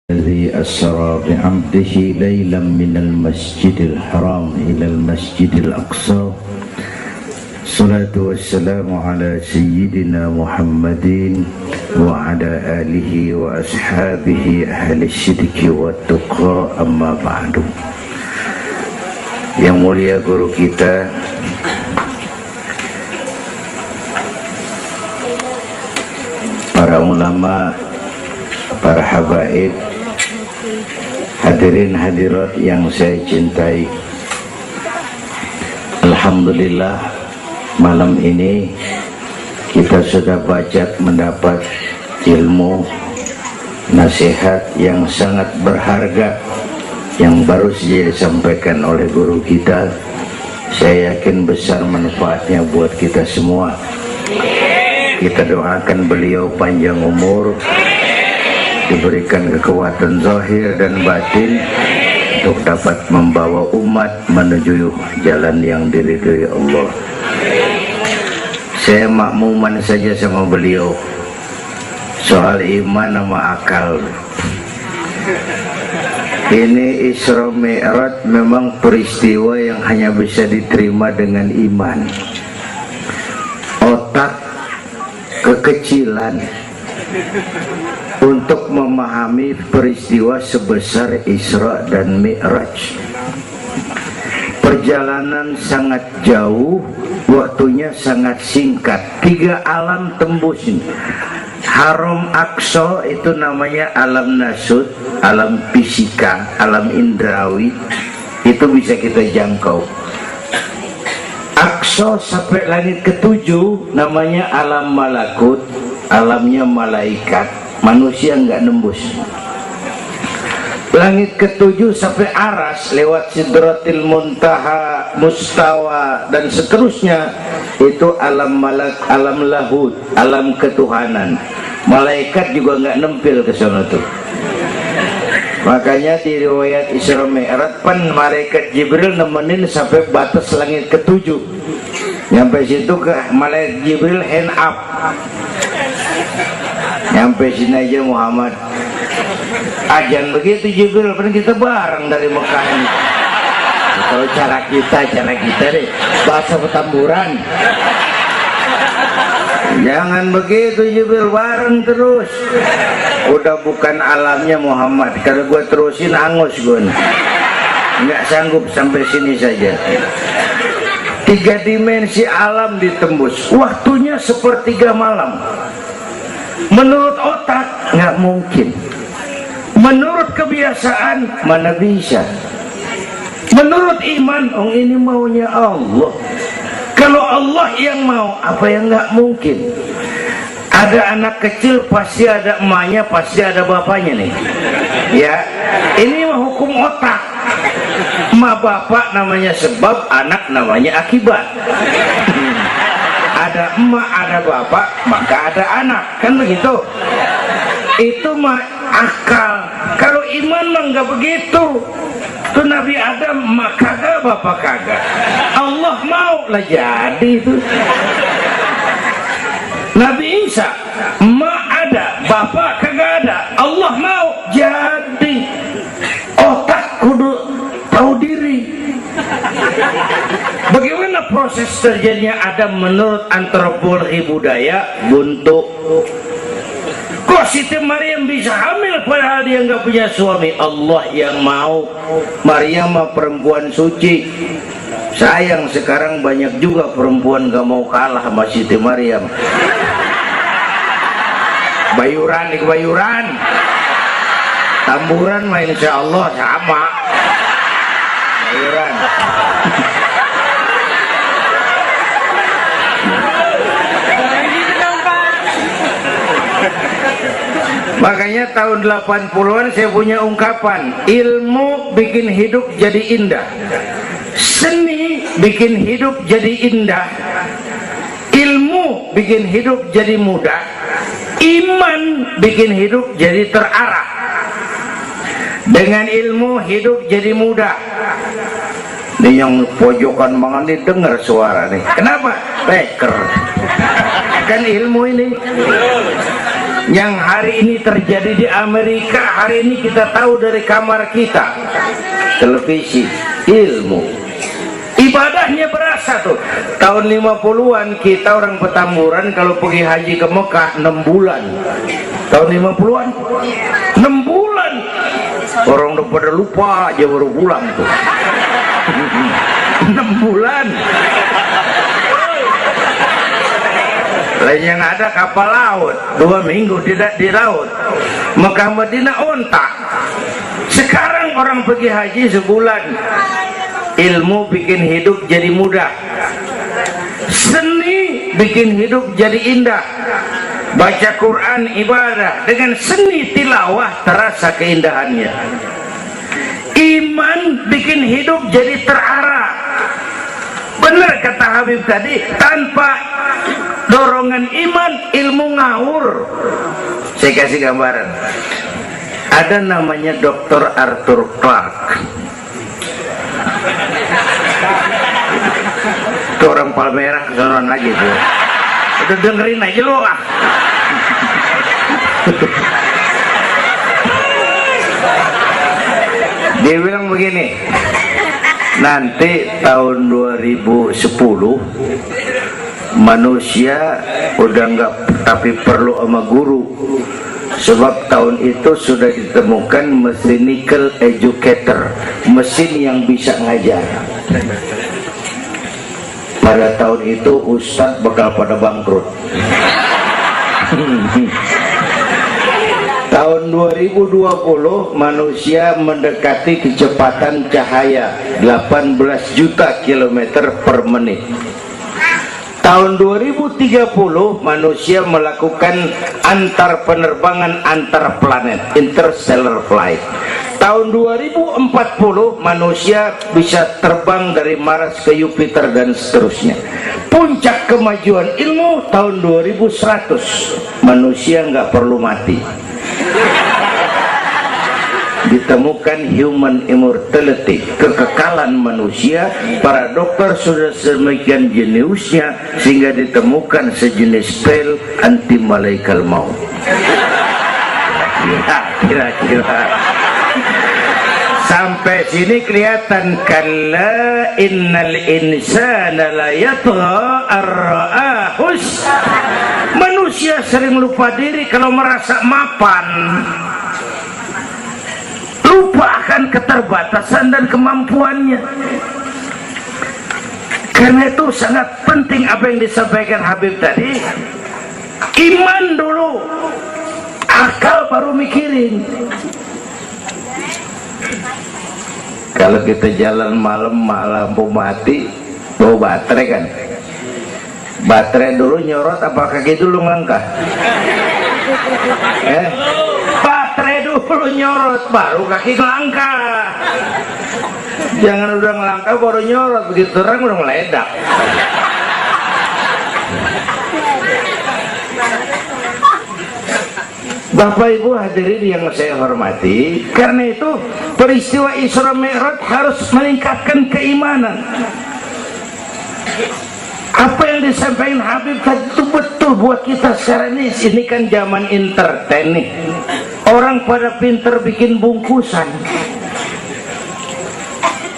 الذي أسرى بعبده ليلا من المسجد الحرام إلى المسجد الأقصى الصلاة والسلام على سيدنا محمد وعلى آله وأصحابه أهل الصدق والتقى أما بعد. Yang mulia guru kita para ulama, para habaib, hadirin hadirat yang saya cintai, alhamdulillah malam ini kita sudah banyak mendapat ilmu nasihat yang sangat berharga yang baru saja disampaikan oleh guru kita. Saya yakin besar manfaatnya buat kita semua. Kita doakan beliau panjang umur, diberikan kekuatan zahir dan batin untuk dapat membawa umat menuju jalan yang diridhoi Allah. Saya makmuman saja sama beliau soal iman sama akal. Ini Isra Mi'raj memang peristiwa yang hanya bisa diterima dengan iman. Otak kekecilan untuk memahami peristiwa sebesar Isra dan Mi'raj. Perjalanan sangat jauh, waktunya sangat singkat. 3 alam tembus. Haram Aqsa itu namanya alam nasut, alam fisika, alam indrawi, itu bisa kita jangkau. Aqsa sampai langit ke-7 namanya alam malakut, alamnya malaikat, manusia nggak nembus. Langit ke-7 sampai aras lewat sidratil muntaha, mustawa dan seterusnya, itu alam malak, alam lahud, alam ketuhanan. Malaikat juga nggak nempel ke sana tuh. Makanya di riwayat Isra Mi'raj malaikat Jibril nemenin sampai batas langit ke-7. Nyampe situ ke malaikat Jibril hand up. Nyampe sini aja Muhammad. Ajan begitu Jibril, kan kita bareng dari Mekah ini. Kalau cara kita deh, bahasa Petamburan. Jangan begitu Jibril, bareng terus. Udah bukan alamnya Muhammad. Kalau gue terusin angus gue, nggak sanggup sampai sini saja. 3 dimensi alam ditembus. Waktunya sepertiga malam. Menurut otak nggak mungkin. Menurut kebiasaan mana bisa. Menurut iman, oh ini maunya Allah. Kalau Allah yang mau, apa yang nggak mungkin? Ada anak kecil pasti ada emaknya, pasti ada bapaknya nih. Ya, ini mah hukum otak. Emak bapak namanya sebab, anak namanya akibat. Ada emak, ada bapak, maka ada anak, kan begitu? Itu mah akal. Kalau iman mah nggak begitu. Tuh Nabi Adam emak kagak, bapak kagak. Allah mau lah jadi itu. Nabi Isa emak ada, bapak kagak ada. Allah mau jadi. Otak kudu tahu diri. Bagaimana proses terjadinya Adam menurut antropologi budaya? Buntu. Kok Siti Maryam bisa hamil padahal dia nggak punya suami? Allah yang mau. Maryam mah perempuan suci. Sayang sekarang banyak juga perempuan gak mau kalah sama Siti Maryam. Bayuran di bayuran, tamburan mah insya Allah sama. Bayuran. Makanya tahun 80-an saya punya ungkapan, ilmu bikin hidup jadi indah, seni bikin hidup jadi indah, ilmu bikin hidup jadi mudah, iman bikin hidup jadi terarah. Dengan ilmu hidup jadi mudah. Ini yang pojokan banget nih dengar suara nih. Kenapa? Peker. Kan ilmu ini. Yang hari ini terjadi di Amerika, hari ini kita tahu dari kamar kita, televisi, ilmu. Ibadahnya berasa tuh. Tahun 50-an kita orang Petamburan kalau pergi haji ke Mekah 6 bulan. Tahun 50-an 6 bulan. Orang udah pada lupa aja baru pulang tuh. 6 bulan. Lain yang ada kapal laut 2 minggu tidak di laut. Mekah Madinah ontak. Sekarang orang pergi haji sebulan. Ilmu bikin hidup jadi mudah, seni bikin hidup jadi indah. Baca Quran ibadah, dengan seni tilawah terasa keindahannya. Iman bikin hidup jadi terarah. Benar kata Habib tadi, tanpa dorongan iman ilmu ngawur. Saya kasih gambaran. Ada namanya Dr. Arthur Clarke. Itu orang Palmerah kesonon lagi tuh. Udah dengerin aja lo ah. Dia bilang begini, nanti tahun 2010 manusia udah nggak tapi perlu sama guru, sebab tahun itu sudah ditemukan mechanical educator, mesin yang bisa ngajar. Pada tahun itu ustadz bakal pada bangkrut. Tahun 2020 manusia mendekati kecepatan cahaya 18 juta kilometer per menit. Tahun 2030 manusia melakukan antar penerbangan antar planet, interstellar flight. Tahun 2040 manusia bisa terbang dari Mars ke Jupiter dan seterusnya. Puncak kemajuan ilmu tahun 2100 manusia nggak perlu mati. Ditemukan human immortality, kekekalan manusia. Para dokter sudah semakin jeniusnya sehingga ditemukan sejenis pil anti malaikal maut. Kira-kira sampai sini kelihatan, kalla innal insana la yatgha ar-ra'ahus. Manusia sering lupa diri kalau merasa mapan, lupa akan keterbatasan dan kemampuannya. Karena itu sangat penting apa yang disampaikan Habib tadi. Iman dulu, akal baru mikirin. Kalau kita jalan malam lampu mati, bawa baterai kan, baterai dulu nyorot apa kaki dulu ngangkat? Baterai dulu nyorot baru kaki ngelangkah. Jangan udah ngelangkah baru nyorot, begitu terang udah meledak. Bapak Ibu hadirin yang saya hormati, karena itu peristiwa Isra Mi'raj harus meningkatkan keimanan. Apa yang disampaikan Habib tadi itu betul buat kita sekarang ini. Ini kan zaman entertain nih. Orang pada pinter bikin bungkusan.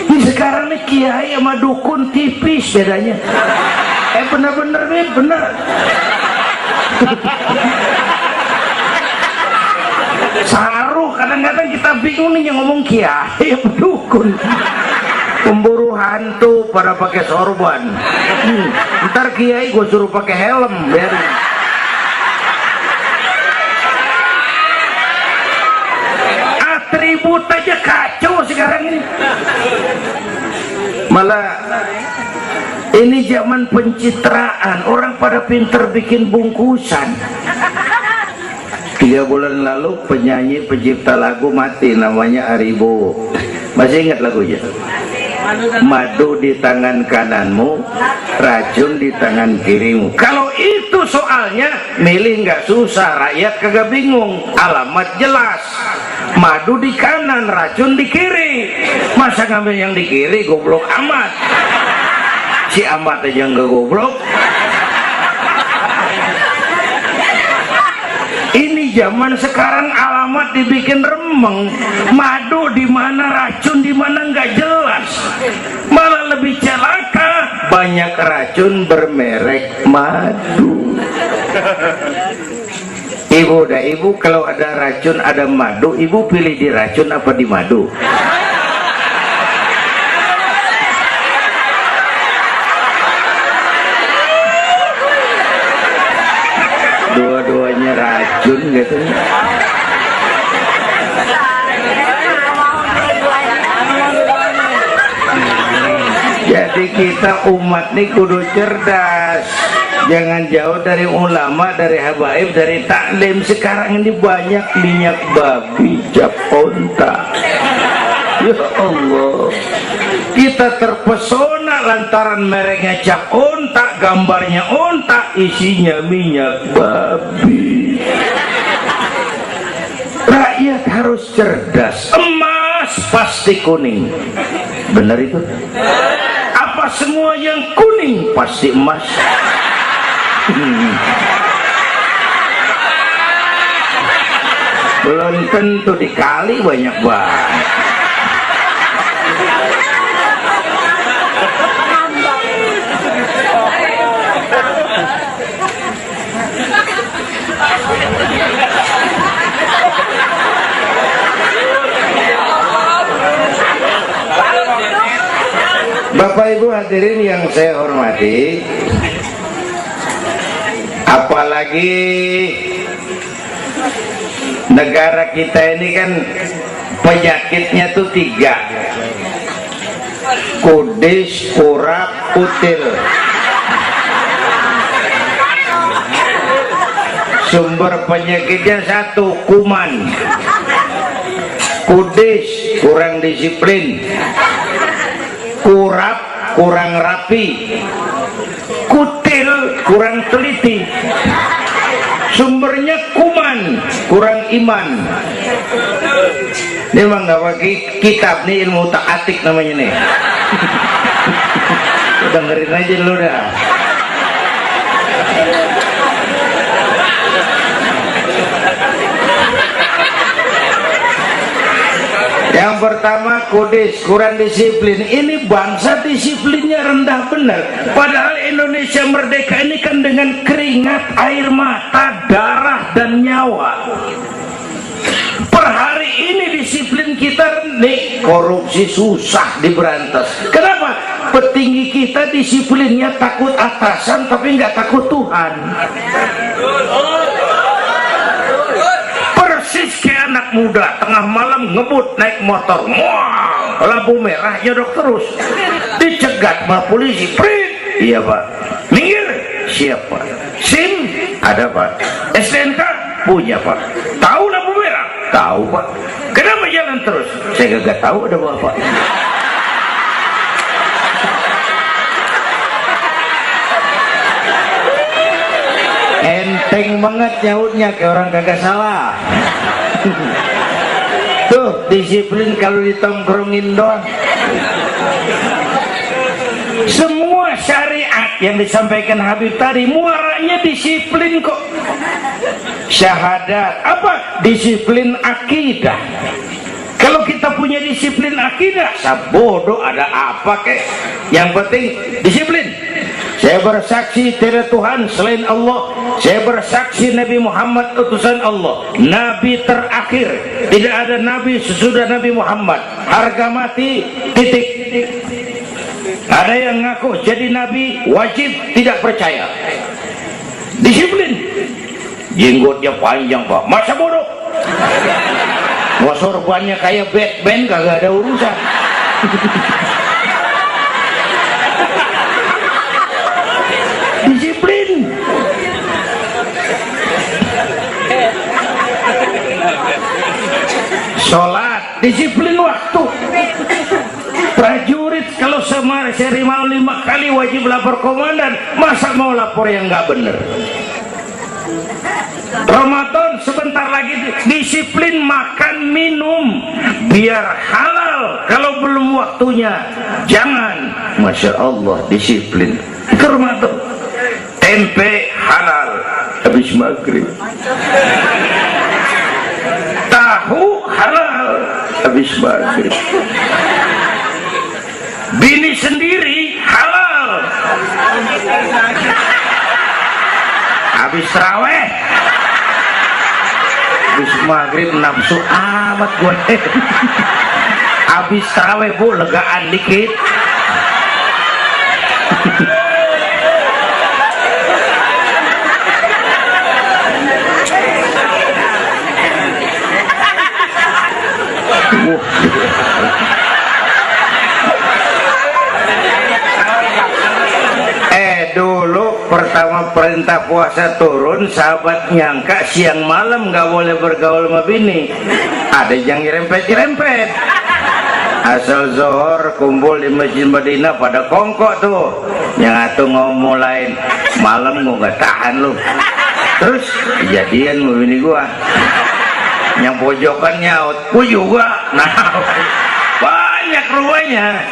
Ini sekarang nih kiai sama dukun tipis bedanya. Bener-bener nih, bener. Saruh, kadang-kadang kita bingung nih yang ngomong kiai apa dukun. Pemburu hantu pada pakai sorban. Ntar kiai gue suruh pakai helm biar. Atribut aja kacau sekarang ini. Malah ini zaman pencitraan, orang pada pinter bikin bungkusan. 3 bulan lalu penyanyi pencipta lagu mati, namanya Aribo. Masih ingat lagunya? Madu di tangan kananmu, racun di tangan kirimu. Kalau itu soalnya milih nggak susah, rakyat kagak bingung, alamat jelas. Madu di kanan, racun di kiri. Masa ngambil yang di kiri, goblok amat. Si amat aja nggak goblok. Ini zaman sekarang alamat dibikin remeng, madu di mana, racun di mana nggak jelas, malah lebih celaka, banyak racun bermerek madu. Ibu dah, ibu kalau ada racun ada madu, ibu pilih di racun apa di madu? Dua-duanya racun gitu. Jadi kita umat nih kudu cerdas, jangan jauh dari ulama, dari habaib, dari taklim. Sekarang ini banyak minyak babi, cap onta. Ya Allah, kita terpesona lantaran mereknya cap onta, gambarnya onta, isinya minyak babi. Rakyat harus cerdas. Emas pasti kuning, benar itu? Apa semua yang kuning pasti emas? Belum tentu, dikali banyak banget. Bapak Ibu hadirin yang saya hormati, apalagi negara kita ini kan penyakitnya tuh 3: kudis, kurap, kutil. Sumber penyakitnya 1, kuman. Kudis, kurang disiplin. Kurap, kurang rapi. Kutil, kurang teliti. Sumbernya kuman, kurang iman. Ini memang nggak pakai kitab nih, ilmu ta'atik namanya nih. Dengerin aja dulu dah. Yang pertama kudis, kurang disiplin. Ini bangsa disiplinnya rendah benar. Padahal Indonesia merdeka ini kan dengan keringat, air mata, darah dan nyawa. Per hari ini disiplin kita nih, korupsi susah diberantas. Kenapa? Petinggi kita disiplinnya takut atasan tapi nggak takut Tuhan. Persis kayak anak muda tengah malam ngebut naik motor, wah, lampu merah nyodok terus, dicegat sama polisi. Prit, iya pak. Minggir, siapa? SIM ada pak. STNK punya pak. Tahu lampu merah? Tahu pak. Kenapa jalan terus? Saya gak tahu ada bapak. Enteng banget nyautnya, kayak orang kagak salah. Tuh disiplin kalau ditongkrongin doang. Semua syariat yang disampaikan Habib tadi muaranya disiplin kok. Syahadat apa? Disiplin akidah. Kalau kita punya disiplin akidah, sabodo ada apa kek? Yang penting disiplin. Saya bersaksi tiada Tuhan selain Allah. Saya bersaksi Nabi Muhammad utusan Allah, Nabi terakhir. Tidak ada Nabi sesudah Nabi Muhammad. Harga mati, titik. Ada yang ngaku jadi Nabi, wajib tidak percaya. Disiplin. Jenggotnya panjang pak, masa bodoh. Mau sorbannya kayak Batman, kagak ada urusan. Disiplin. Sholat, disiplin waktu. Prajurit kalau serimal 5 kali wajib lapor komandan, masa mau lapor yang nggak bener? Ramadan sebentar lagi, disiplin makan minum biar halal. Kalau belum waktunya jangan. Masya Allah, disiplin. Ramadan tempe halal habis maghrib. habis maghrib. Bini sendiri halal habis tarawih, habis maghrib nafsu amat gue. Habis tarawih bu legaan dikit. Dulu pertama perintah puasa turun, sahabat nyangka siang malam nggak boleh bergaul sama bini. Ada yang nyerempet-nyerempet. Asal zohor kumpul di Masjid Madinah pada kongkok tuh. Yang atuh ngomong lain, malam gua nggak tahan lu. Terus kejadian sama bini gua. Yang pojokan nyaut, gua juga. Nah, banyak rupanya.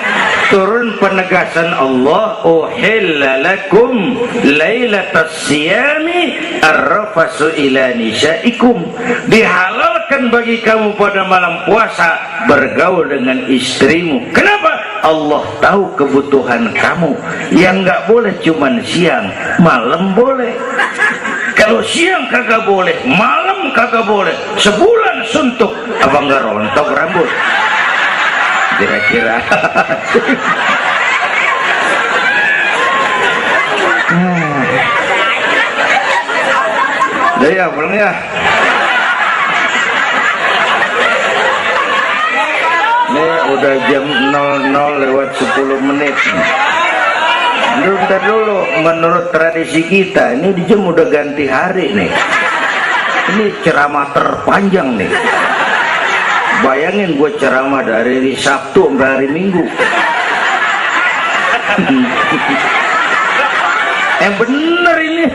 Turun penegasan Allah, uhilla lakum lailatas siyami arrafasu ila nisaikum, dihalalkan bagi kamu pada malam puasa bergaul dengan istrimu. Kenapa? Allah tahu kebutuhan kamu. Yang nggak boleh cuman siang, malam boleh. Kalau siang kagak boleh, malam kagak boleh, sebulan suntuk apa nggak rontok rambut kira-kira. Udah ya pulang ya. Ini udah jam 00:10. Bentar dulu, menurut tradisi kita ini di jam udah ganti hari nih. Ini ceramah terpanjang nih. Bayangin gue ceramah dari hari Sabtu sampai hari Minggu. Bener ini.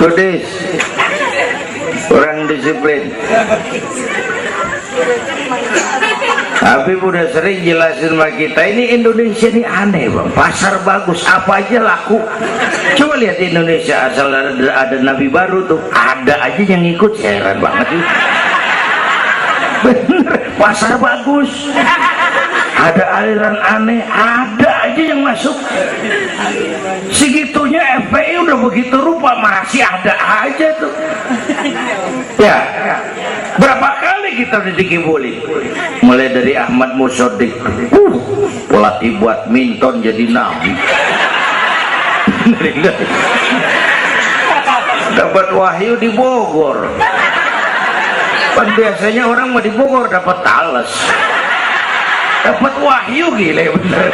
Kudis, kurang disiplin. Habib udah sering jelasin sama kita, ini Indonesia ini aneh bang, pasar bagus apa aja laku. Coba lihat Indonesia, asal ada nabi baru tuh ada aja yang ikut, heran banget sih. Bener, pasar bagus, ada aliran aneh, ada aja yang masuk. Segitunya FPI udah begitu rupa, masih ada aja tuh. Ya, berapa kali kita dikibuli, mulai dari Ahmad Musodik, pelatih badminton jadi nabi. Dapat wahyu di Bogor. Kan biasanya orang mau di Bogor dapat talas, dapat wahyu, gile bener.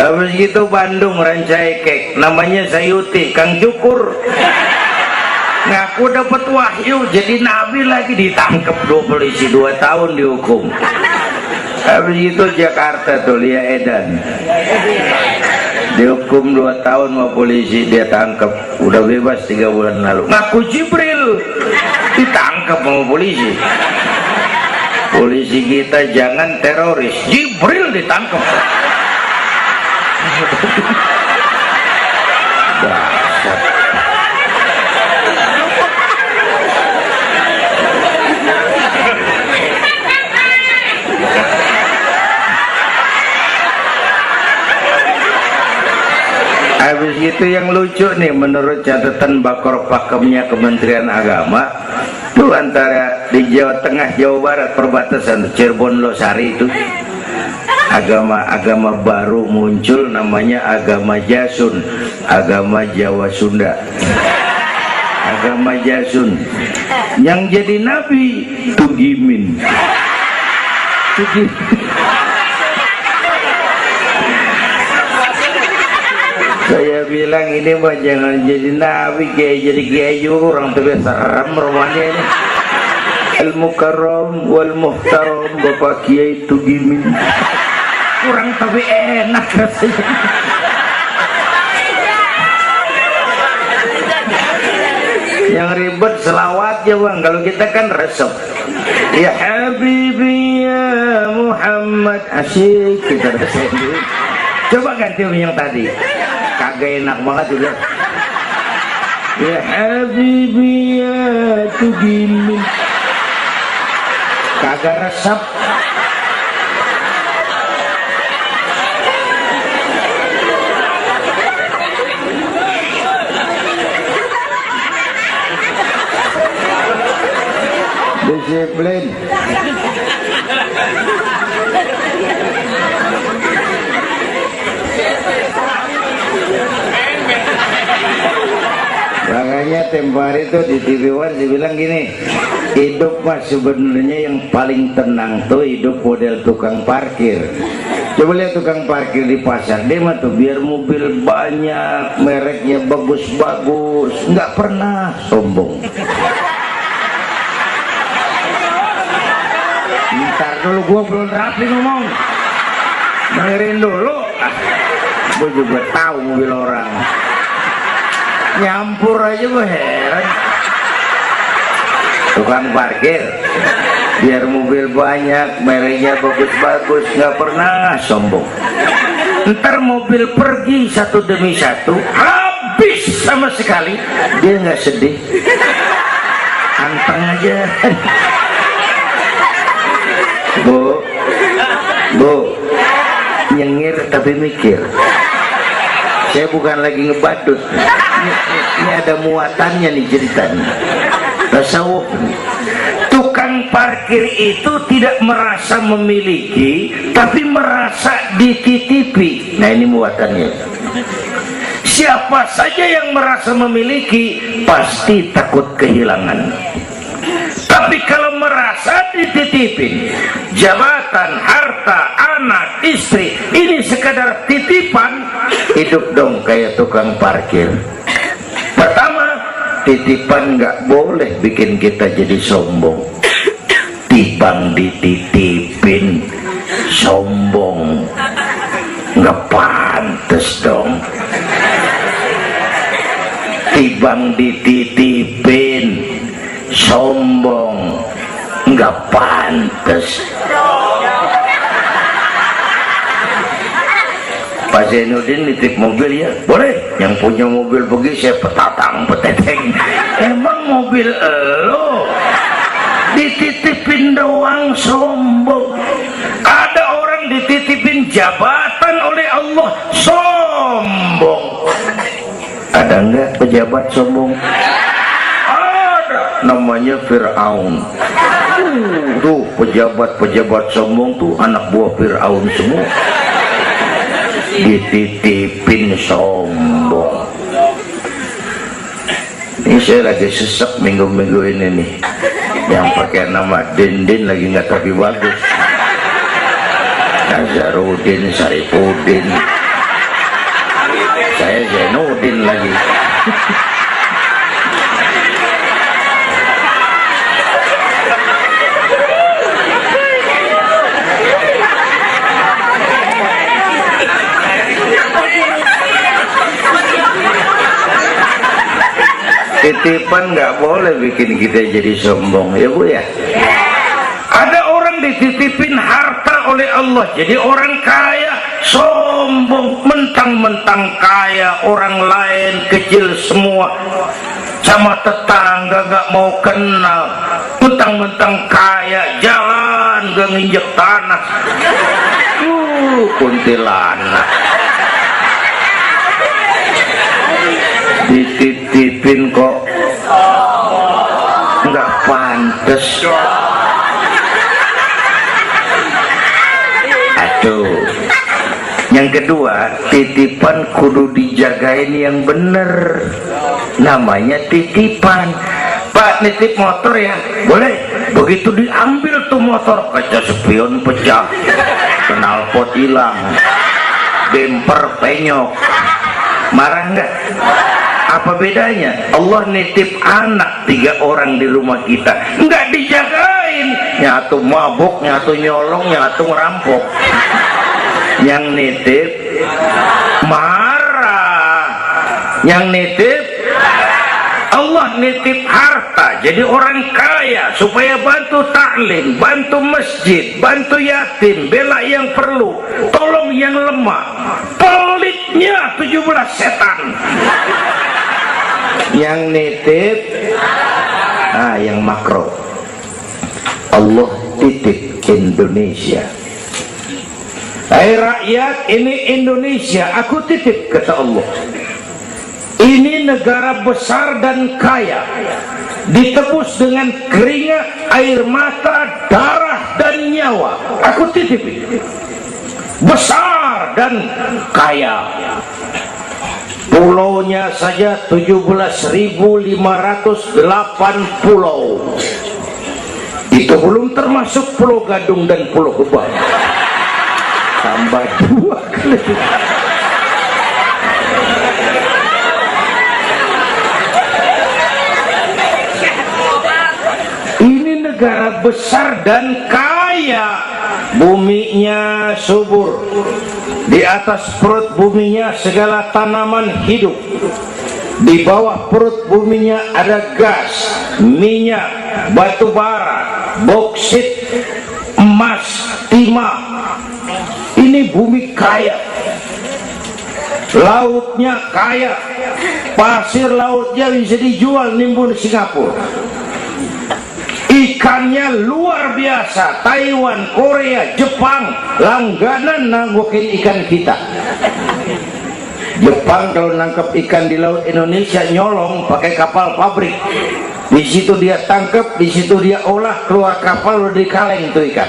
Habis gitu Bandung Rancai Kek, namanya Sayuti, Kang Cukur, ngaku dapat wahyu jadi nabi lagi, ditangkap 2 polisi 2 tahun dihukum. Habis itu Jakarta tuh Lia Edan dihukum 2 tahun sama polisi, dia tangkap, udah bebas 3 bulan lalu. Ngaku Jibril ditangkap sama polisi. Polisi kita jangan teroris, Jibril ditangkap. Habis itu yang lucu nih, menurut catatan Bakor Pakemnya Kementerian Agama tuh, antara di Jawa Tengah Jawa Barat perbatasan Cirebon Losari itu agama baru muncul, namanya agama Jasun, agama Jawa Sunda. Agama Jasun yang jadi nabi Tugimin. Saya bilang ini mah jangan jadi nabi, kayak jadi kiai orang tuh serem rumahnya ini. Al-Mukarram wal Muhtaram Bapak Kiai Tugimin. Kurang tapi enak rasanya. Yang ribet selawatnya bang, kalau kita kan resep. Ya Habibi ya Muhammad. Asyik kita rasain dulu. Coba ganti yang tadi. Kagak enak banget udah. Ya Habibi ya tugini. Kagak resep. Disiplin. Makanya tempo hari itu di TV One dibilang gini, hidup mas sebenarnya yang paling tenang tuh hidup model tukang parkir. Coba lihat tukang parkir di pasar, dia mah tuh biar mobil banyak, mereknya bagus-bagus, nggak pernah sombong. Ntar dulu, gua belum rapi ngomong, dengerin dulu. Gua juga tahu mobil orang. Nyampur aja gue heran. Tukang parkir biar mobil banyak, mereknya bagus-bagus, nggak pernah sombong. Ntar mobil pergi satu demi satu, habis sama sekali, dia nggak sedih, anteng aja. Bu, nyengir tapi mikir. Saya bukan lagi ngebadut. Ini ada muatannya nih ceritanya. Tasawuf. Tukang parkir itu tidak merasa memiliki, tapi merasa dititipi. Nah ini muatannya. Siapa saja yang merasa memiliki, pasti takut kehilangan. Tapi kalau merasa dititipin, jabatan, harta, anak, istri, ini sekadar titipan, hidup dong kayak tukang parkir. Pertama, titipan nggak boleh bikin kita jadi sombong. Tibang dititipin, sombong, nggak pantes dong. Tibang dititipin, sombong, nggak pantes. Pak Zainuddin nitip mobil ya, boleh. Yang punya mobil pergi saya petatang peteteng. Emang mobil lo dititipin doang sombong. Ada orang dititipin jabatan oleh Allah sombong. Ada enggak pejabat sombong? Ada, namanya Fir'aun. Tuh pejabat-pejabat sombong tuh anak buah Fir'aun semua. Dititipin sombong. Ini saya lagi sesek minggu-minggu ini nih. Yang pakai nama Dindin lagi nggak tapi bagus. Nazarudin, Saripudin. Saya Zainuddin lagi. Titipan nggak boleh bikin kita jadi sombong, ya Bu ya. Ada orang dititipin harta oleh Allah, jadi orang kaya sombong, mentang-mentang kaya, orang lain kecil semua, sama tetangga nggak mau kenal, mentang-mentang kaya, jalan gak nginjek tanah. Kuntilanak. Dititipin kok nggak pantes. Aduh. Yang kedua, titipan kudu dijagain yang bener. Namanya titipan. Pak, nitip motor ya? Boleh. Begitu diambil tuh motor, kaca spion pecah, knalpot hilang, bemper penyok. Marah nggak? Apa bedanya? Allah nitip anak 3 orang di rumah kita, nggak dijagain, nyatu mabuk, nyatu nyolong, nyatu ngerampok. Yang nitip marah, yang nitip Allah nitip harta jadi orang kaya supaya bantu taklim, bantu masjid, bantu yatim, bela yang perlu, tolong yang lemah. Pelitnya 17 setan. Yang nitip yang makro. Allah titip Indonesia. Hai rakyat, ini Indonesia aku titip, kata Allah. Ini negara besar dan kaya, ditebus dengan keringat, air mata, darah dan nyawa. Aku titip ini. Besar dan kaya. Pulaunya saja 17.508 pulau. Itu belum termasuk Pulau Gadung dan Pulau Gebang. Tambah 2 kali. Ini negara besar dan kaya. Buminya subur. Di atas perut buminya segala tanaman hidup. Di bawah perut buminya ada gas, minyak, batu bara, boksit, emas, timah. Ini bumi kaya. Lautnya kaya. Pasir lautnya bisa dijual nimbun Singapura. Ikannya luar biasa. Taiwan, Korea, Jepang langganan nanggukin ikan kita. Jepang kalau nangkep ikan di laut Indonesia nyolong pakai kapal pabrik. Di situ dia tangkap, di situ dia olah, keluar kapal udah dikaleng tuh ikan.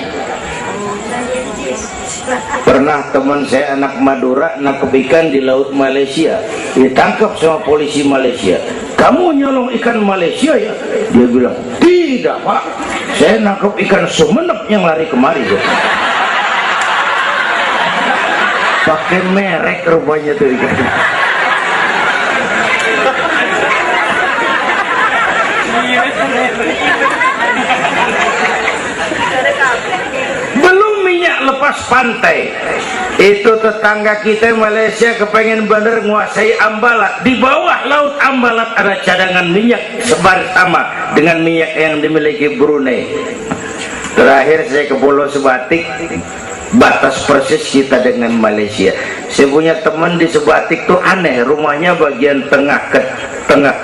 Pernah teman saya anak Madura nangkep ikan di laut Malaysia, ditangkap sama polisi Malaysia. Kamu nyolong ikan Malaysia ya? Dia bilang, tidak pak, saya nangkep ikan Sumenep yang lari kemari ya. Pakai merek rupanya tuh ikan. Belum minyak lepas pantai. Itu tetangga kita Malaysia kepengen bener menguasai Ambalat. Di bawah laut Ambalat ada cadangan minyak sebar sama dengan minyak yang dimiliki Brunei. Terakhir saya ke Pulau Sebatik, batas persis kita dengan Malaysia. Saya punya teman di Sebatik tuh aneh, rumahnya bagian tengah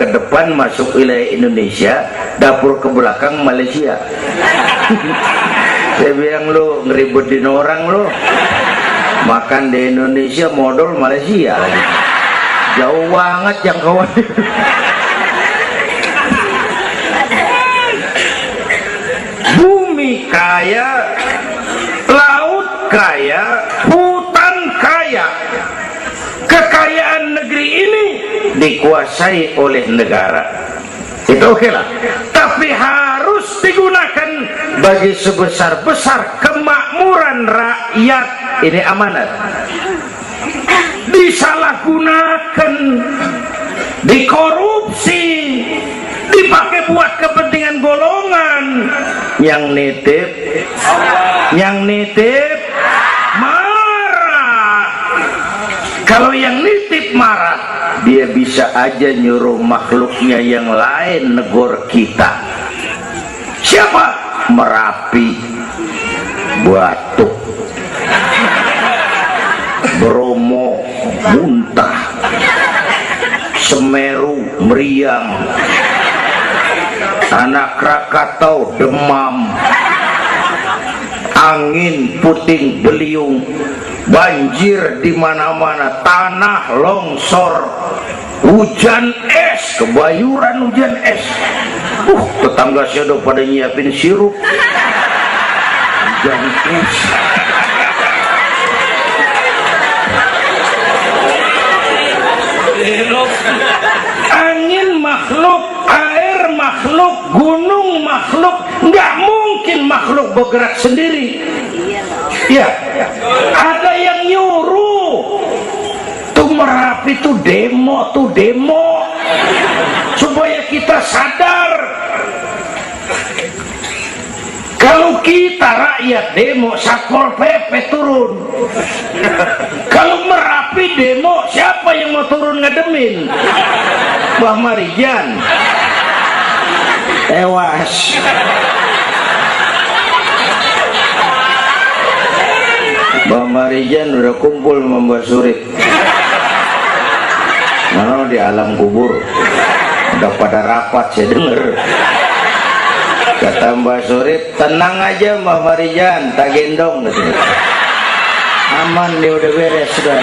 ke depan masuk wilayah Indonesia, dapur ke belakang Malaysia. Saya bilang, lu ngeribetin orang lu, makan di Indonesia modal Malaysia lagi. Jauh banget jangkauan. Bumi kaya, laut kaya, hutan kaya. Kekayaan negeri ini dikuasai oleh negara. Itu oke lah. Tapi harus digunakan bagi sebesar-besar kemakmuran rakyat. Ini amanat. Disalahgunakan, dikorupsi, dipakai buat kepentingan golongan. Yang nitip marah. Kalau yang nitip marah, dia bisa aja nyuruh makhluknya yang lain negor kita. Siapa? Merapi, Batuk, Bromo, muntah, Semeru, meriang, Anak Krakatau, demam, angin puting beliung, banjir di mana-mana, tanah longsor, hujan es, kebayuran hujan es. Tetangga saya udah pada nyiapin sirup hujan es. Angin makhluk, air makhluk, gunung makhluk. Nggak mungkin makhluk bergerak sendiri. Ya, ada yang nyuruh. Tuh Merapi tuh demo supaya kita sadar. Kalau kita rakyat demo, Satpol PP turun. Kalau Merapi demo, siapa yang mau turun ngedemin? Mbah Marijan tewas. Mbah Marijan udah kumpul sama Mbah Surip, mana di alam kubur udah pada rapat, saya denger. Kata Mbah Surip, tenang aja Mbah Marijan, tak gendong gitu. Aman dia udah beres sudah.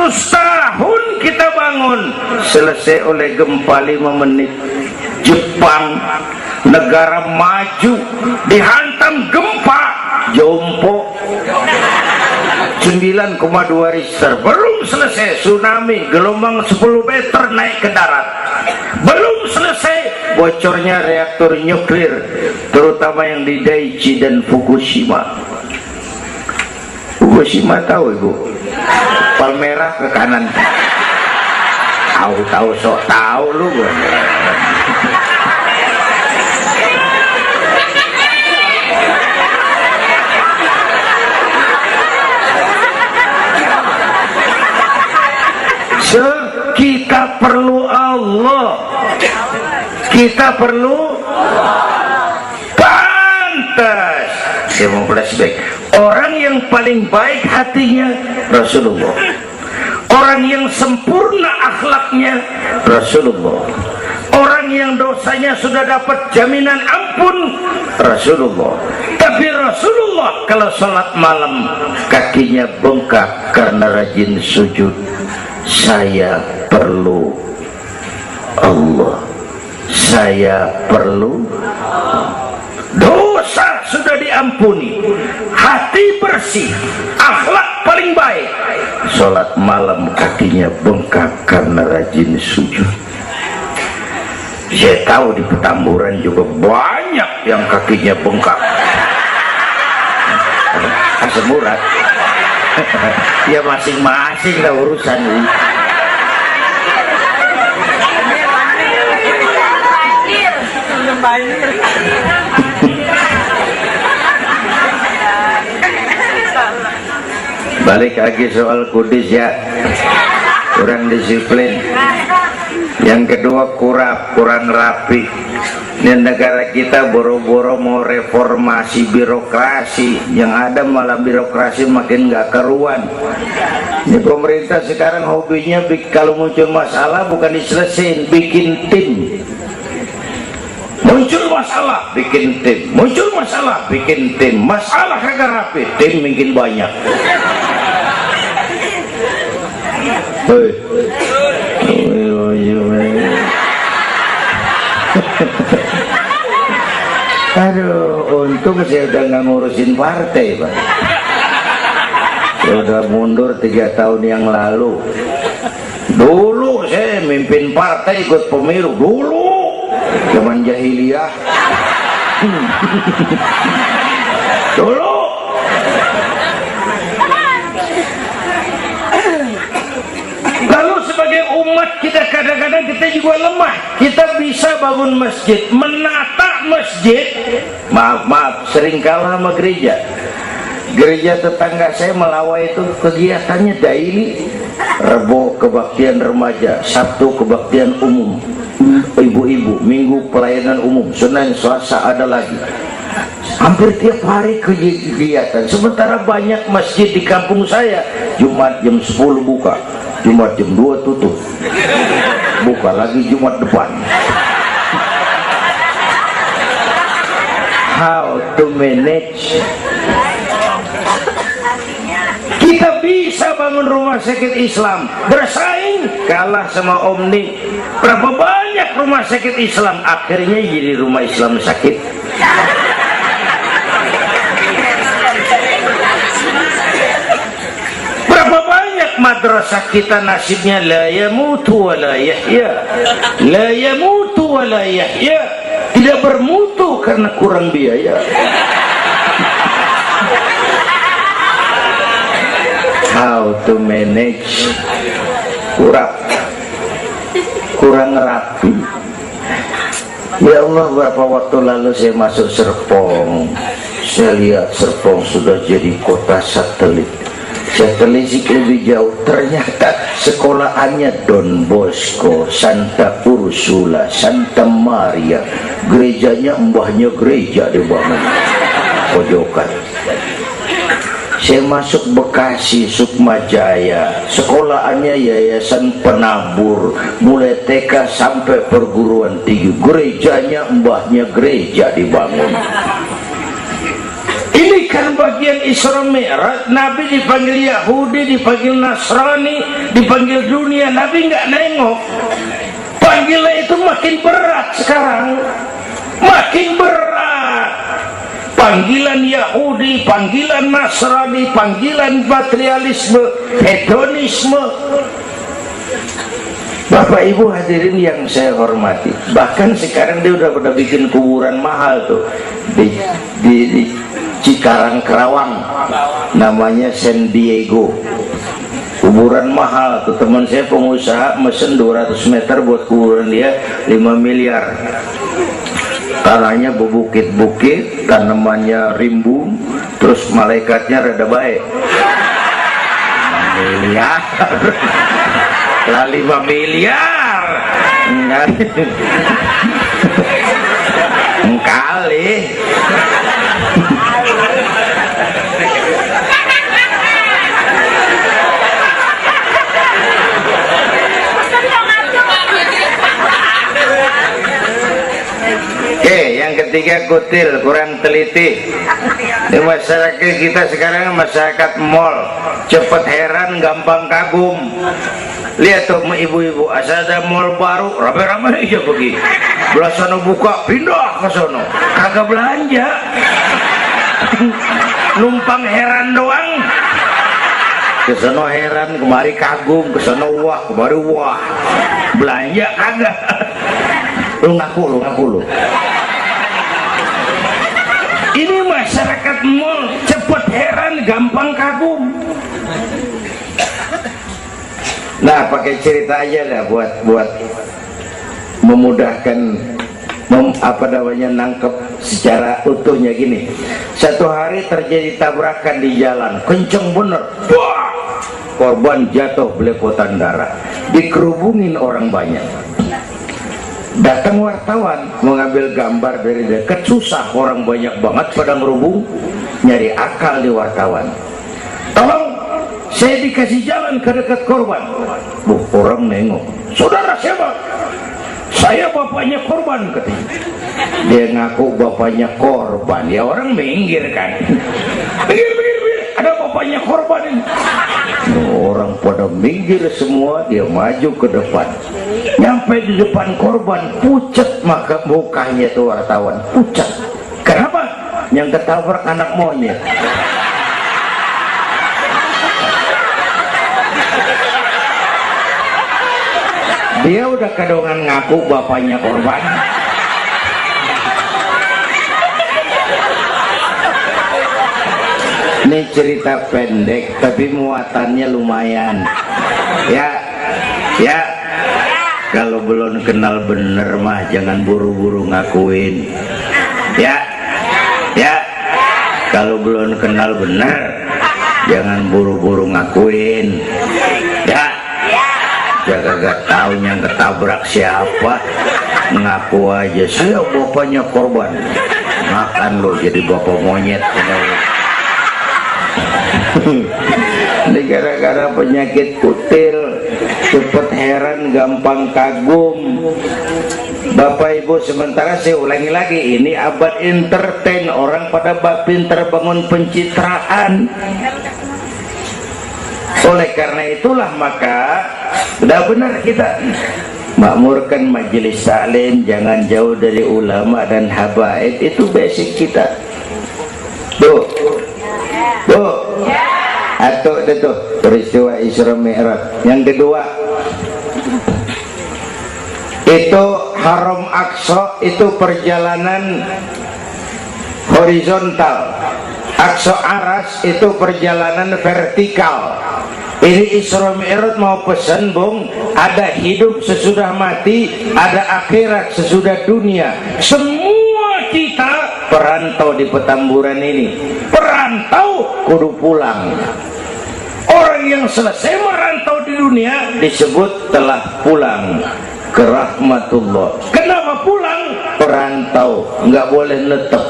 Tahun kita bangun, selesai oleh gempa 5 menit. Jepang, negara maju, dihantam gempa jompo 9,2 Richter. Belum selesai tsunami gelombang 10 meter naik ke darat. Belum selesai bocornya reaktor nuklir, terutama yang di Daiichi dan Fukushima. Fukushima tahu ibu? Palmerah ke kanan. Tahu sok tahu lu gua. Kita perlu Allah. Kita perlu pantas. Saya mau flashback. Orang yang paling baik hatinya Rasulullah. Orang yang sempurna akhlaknya Rasulullah. Orang yang dosanya sudah dapat jaminan ampun Rasulullah. Tapi Rasulullah kalau sholat malam kakinya bengkak karena rajin sujud. Saya perlu Allah. Saya perlu dosa sudah diampuni, hati bersih, akhlak paling baik. Sholat malam kakinya bengkak karena rajin sujud. Saya tahu di Petamburan juga banyak yang kakinya bengkak. Asam urat. Ya masing-masing lah urusan ini. Balik lagi soal kudus ya, kurang disiplin. Yang kedua kurang rapi. Ini negara kita boro-boro mau reformasi birokrasi, yang ada malah birokrasi makin gak keruan. Ini pemerintah sekarang hobinya kalau muncul masalah bukan diselesain, bikin tim. Muncul masalah bikin tim, muncul masalah bikin tim, masalah kagak rapi, tim makin banyak. Aduh, untung saya udah nggak ngurusin partai, Pak. Saya udah mundur 3 tahun yang lalu. Dulu saya mimpin partai, ikut pemilu dulu, zaman jahiliyah. Dulu. Lalu sebagai umat kita kadang-kadang kita juga lemah. Kita bisa bangun masjid, menata masjid. Maaf, sering kalah sama gereja. Gereja tetangga saya Melawai itu kegiatannya daily. Rebo kebaktian remaja, Sabtu kebaktian umum, ibu-ibu, Minggu pelayanan umum, Senin Selasa ada lagi. Hampir tiap hari kegiatan. Sementara banyak masjid di kampung saya Jumat jam 10 buka, Jumat jam 2 tutup, buka lagi Jumat depan. How to manage? Kita bisa bangun rumah sakit Islam, bersaing, kalah sama Omni. Berapa banyak rumah sakit Islam akhirnya jadi rumah Islam sakit. Berapa banyak madrasah kita nasibnya la yamutu wa la yahya, la yamutu wa la yahya, tidak bermutu karena kurang biaya. How to manage kurang. kurang rapi. Ya Allah, beberapa waktu lalu saya masuk Serpong, saya lihat Serpong sudah jadi kota satelit. Saya telisik lebih jauh, ternyata sekolahannya Don Bosco, Santa Ursula, Santa Maria, gerejanya mbahnya gereja dibangun pojokan. Saya masuk Bekasi, Sukmajaya, sekolahannya Yayasan Penabur, mulai TK sampai perguruan tinggi, gerejanya mbahnya gereja dibangun. Ini kan bagian Isra Mi'raj. Nabi dipanggil Yahudi, dipanggil Nasrani, dipanggil dunia, Nabi nggak nengok. Panggilan itu makin berat sekarang, makin berat. Panggilan Yahudi, panggilan Nasrani, panggilan materialisme, hedonisme. Bapak Ibu hadirin yang saya hormati, bahkan sekarang dia udah pada bikin kuburan mahal tuh di Cikarang Kerawang, namanya San Diego. Kuburan mahal tuh, teman saya pengusaha mesen 200 meter buat kuburan dia 5 miliar. Tanahnya berbukit-bukit, tanamannya rimbun, terus malaikatnya rada baik. 5 miliar lah, 5 miliar enggak engkali. Yang ketiga, kutil, kurang teliti. Di masyarakat kita sekarang masyarakat mall, cepet heran, gampang kagum. Lihat tuh ibu-ibu, asal ada mall baru, rame-rame aja pergi. Belah sono buka, pindah ke sono, kagak belanja. Numpang heran doang. Ke sono heran, kemari kagum, ke sono wah, kemari wah. Belanja kagak. Lu ngaku lu. Ini masyarakat mall, cepet heran, gampang kagum. Nah, pakai cerita aja lah buat memudahkan nangkep secara utuhnya gini. Satu hari terjadi tabrakan di jalan, kenceng bener. Wah! Korban jatuh belepotan darah, dikerubungin orang banyak. Datang wartawan mengambil gambar dari dekat, susah, orang banyak banget pada ngerubung, nyari akal di wartawan. Tolong saya dikasih jalan ke dekat korban. Orang nengok, saudara siapa? Saya bapaknya korban, katanya. Dia ngaku bapaknya korban, ya orang minggir kan. Minggir, ada bapaknya korban ini. Orang pada minggir semua, dia maju ke depan. Nyampe di depan korban, pucat maka mukanya tuh wartawan, pucat. Kenapa? Yang ketabrak anak monyet. Dia udah kedongan ngaku bapaknya korban. Ini cerita pendek tapi muatannya lumayan. Ya, kalau belum kenal bener mah jangan buru-buru ngakuin. Ya, kalau belum kenal bener jangan buru-buru ngakuin. Ya, gak tahu yang ketabrak siapa, ngaku aja saya bapaknya korban. Makan lo jadi bapak monyet. Ini gara-gara penyakit kutil, cepet heran, gampang kagum. Bapak Ibu, sementara saya ulangi lagi, ini abad entertain, orang pada pinter bangun pencitraan. Oleh karena itulah maka udah benar kita makmurkan majelis taklim, jangan jauh dari ulama dan habaib, itu basic kita. Tuh. Atau itu peristiwa Isra Mi'raj. Yang kedua, itu Haram Aqsa, itu perjalanan horizontal. Aqsa Aras itu perjalanan vertikal. Ini Isra Mi'raj mau pesan, Bung, ada hidup sesudah mati, ada akhirat sesudah dunia. Semua kita perantau di Petamburan ini. Perantau kudu pulang. Orang yang selesai merantau di dunia disebut telah pulang ke rahmatullah. Kenapa pulang? Perantau, nggak boleh netep.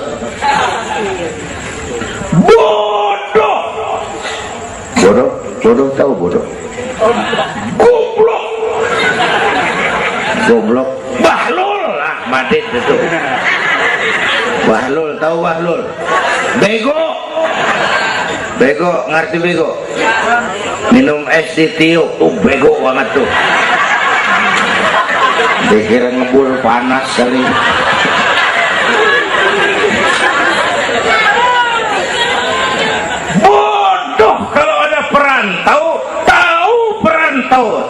Bodoh. Bodoh. Bodoh tahu bodoh? Goblok. Goblok. Bahlul lah, madit itu. Bahlul, tahu bahlul? Bego. Bego, ngerti bego? Minum es ditiup, bego banget tuh. Dikira ngebul panas kali.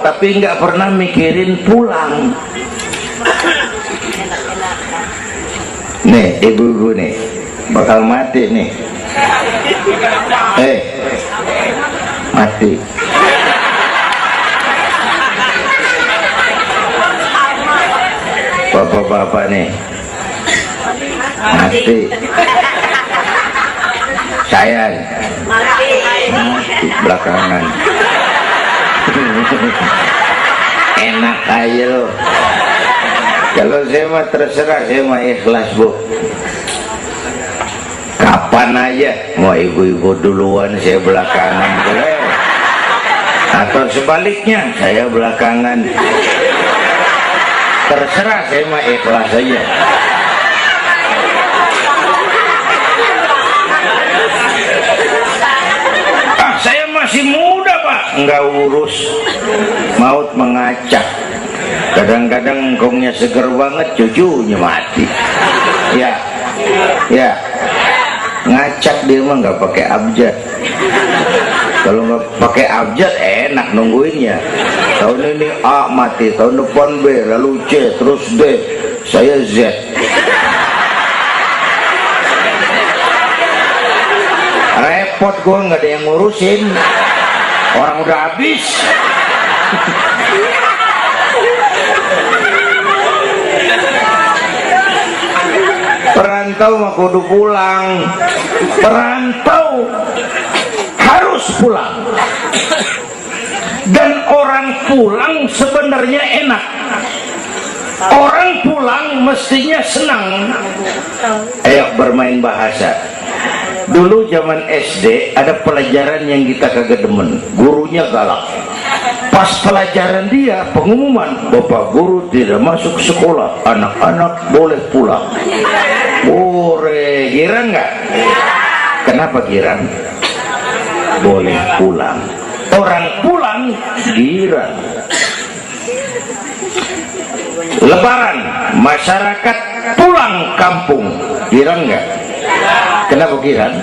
Tapi nggak pernah mikirin pulang. Nih ibu-ibu nih bakal mati nih. Mati. Bapak-bapak nih mati. Saya mati belakangan. Enak aja lo. Kalau saya mah terserah, saya mah ikhlas, Bu. Kapan aja, mau ibu-ibu duluan saya belakangan boleh, atau sebaliknya saya belakangan. Terserah, saya mah ikhlas aja. Saya masih muda, Pak, nggak urus. Maut mengacak. Kadang-kadang engkongnya seger banget, cucunya mati. Ya ngacak dia mah nggak pakai abjad. Kalau nggak pakai abjad enak nungguinnya. Tahun ini A mati, tahun depan B, lalu C, terus D, saya Z. Repot gua, nggak ada yang ngurusin. Orang udah habis. Perantau mah kudu pulang. Perantau harus pulang. Dan orang pulang sebenarnya enak. Orang pulang mestinya senang. Ayo bermain bahasa. Dulu zaman SD ada pelajaran yang kita kagak demen, gurunya galak. Pas pelajaran dia pengumuman, Bapak guru tidak masuk sekolah, anak-anak boleh pulang. Boleh, girang nggak? Kenapa girang? Boleh pulang. Orang pulang girang. Lebaran, masyarakat pulang kampung, girang nggak? Kenapa girang?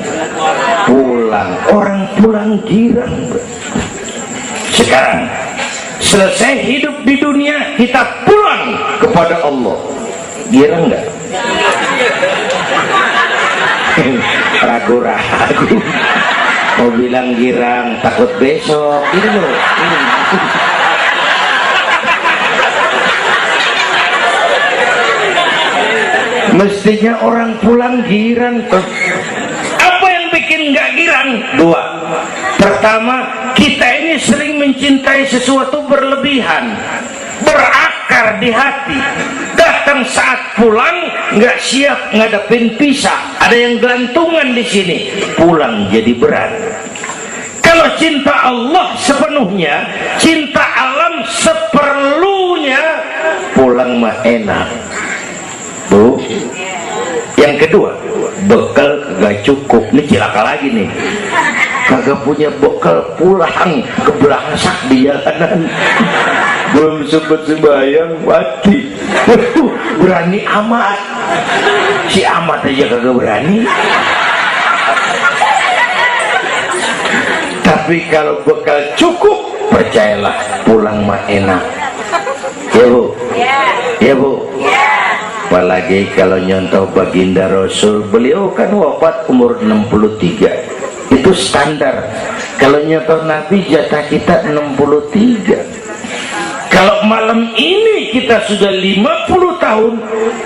Pulang. Orang pulang girang. Sekarang selesai hidup di dunia, kita pulang kepada Allah. Girang nggak? Ragu-ragu. Mau bilang girang, takut besok. Ini loh. Mestinya orang pulang girang. Apa yang bikin nggak girang? Dua. Pertama, kita ini sering mencintai sesuatu berlebihan, berakar di hati. Datang saat pulang nggak siap ngadepin pisah, ada yang gelantungan di sini, pulang jadi berat. Kalau cinta Allah sepenuhnya, cinta alam seperlunya, pulang mah enak. Bu, yang kedua, bekal kagak cukup. Ini cilaka lagi nih, kagak punya bekal, pulang kebelangsak di jalanan. Belum sempat sembahyang mati. Berani amat, si amat aja kagak berani. Tapi kalau bekal cukup, percayalah pulang mah enak. Ya Bu, ya Bu. Apalagi kalau nyontoh baginda Rasul, beliau kan wafat umur 63. Itu standar. Kalau nyoto Nabi jatah kita 63. Kalau malam ini kita sudah 50 tahun,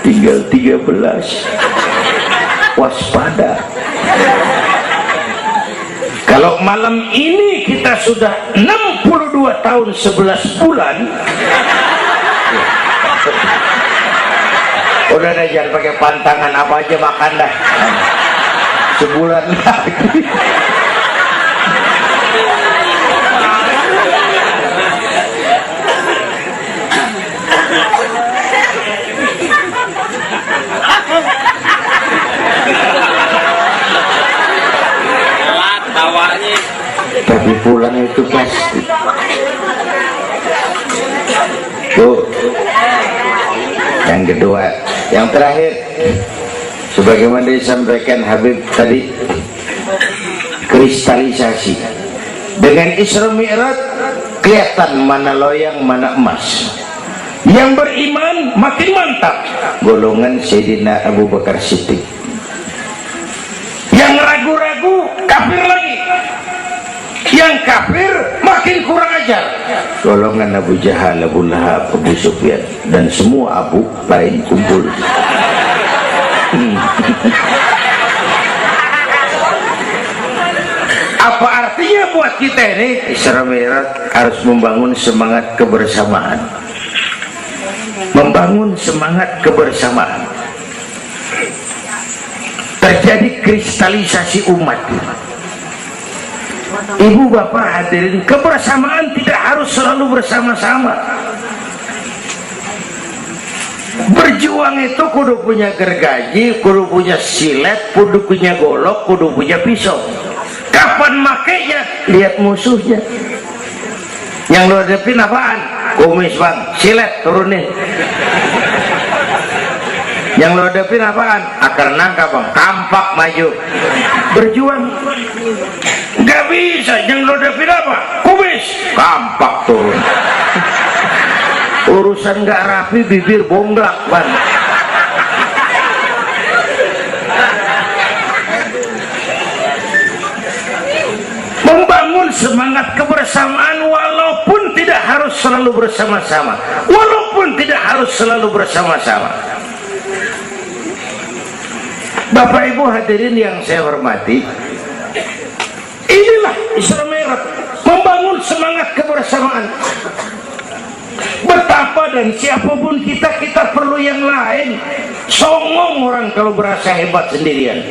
tinggal 13. Waspada. Kalau malam ini kita sudah 62 tahun 11 bulan, udah deh, jangan pakai pantangan, apa aja makan dah. Sebulan lagi. Tapi pulang itu pasti. Tuh. Yang kedua, yang terakhir, sebagaimana disampaikan Habib tadi, kristalisasi. Dengan Isra Mi'raj kelihatan mana loyang mana emas. Yang beriman makin mantap, golongan Sayyidina Abu Bakar Siddiq. Yang ragu-ragu kafir lagi. Yang kafir makin kurang ajar, golongan Abu Jahal, Abu Lahab, Abu Sufyan, dan semua Abu lain kumpul. Apa artinya buat kita ini? Isra Mi'raj harus membangun semangat kebersamaan, membangun semangat kebersamaan. Terjadi kristalisasi umat. Ibu bapak hadirin, kebersamaan tidak harus selalu bersama-sama. Berjuang itu kudu punya gergaji, kudu punya silet, kudu punya golok, kudu punya pisau. Kapan makainya? Lihat musuhnya. Yang lo hadapin apaan? Kumis bang, silet turunin. Yang lo hadapin apaan? Akar nangka bang, kampak maju. Berjuang. Gak bisa, yang lo hadapin apa? Kumis, kampak turun. Urusan gak rapi, bibir bonggak bang. Membangun semangat kebersamaan walaupun tidak harus selalu bersama-sama, walaupun tidak harus selalu bersama-sama. Bapak Ibu hadirin yang saya hormati, inilah Isra Mi'raj, membangun semangat kebersamaan. Betapa dan siapapun kita perlu yang lain. Songong orang kalau berasa hebat sendirian.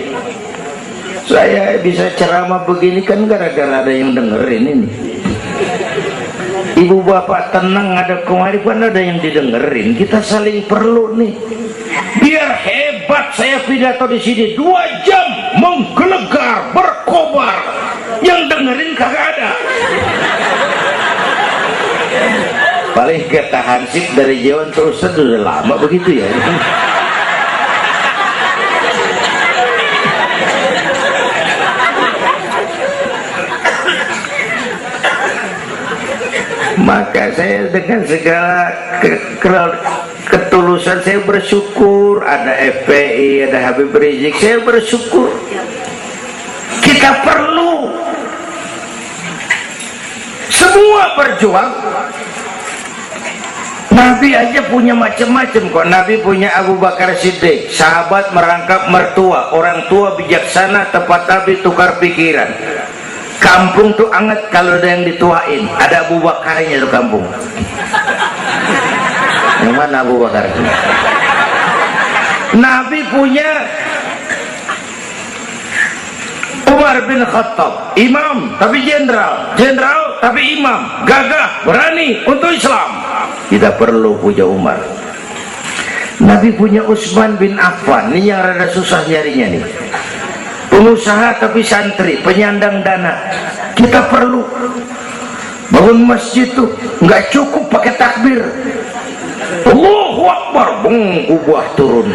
Saya bisa ceramah begini kan gara-gara ada yang dengerin ini. Ibu bapak tenang, ada kearifan, ada yang didengerin. Kita saling perlu nih. Biar hebat saya pidato di sini 2 jam menggelegar, berkobar. Yang dengerin kagak ada. Paling kata Hansip dari Jawa terus sudah lama begitu ya. Maka saya dengan segala ketulusan saya bersyukur ada FPI, ada Habib Rizik, saya bersyukur. Kita perlu semua berjuang. Nabi aja punya macam-macam kok. Nabi punya Abu Bakar Siddiq, sahabat merangkap mertua, orang tua bijaksana, tepat Nabi tukar pikiran. Kampung tuh anget kalau ada yang dituain. Ada Abu Bakarnya tuh kampung. Yang mana Abu Bakar itu? Nabi punya Umar bin Khattab, imam tapi jenderal, jenderal tapi imam, gagah, berani untuk Islam. Kita perlu punya Umar. Nabi punya Utsman bin Affan, ini yang rada susah nyarinya nih. Pengusaha tapi santri, penyandang dana. Kita perlu bangun masjid tuh nggak cukup pakai takbir. Allahu Akbar, kubah turun.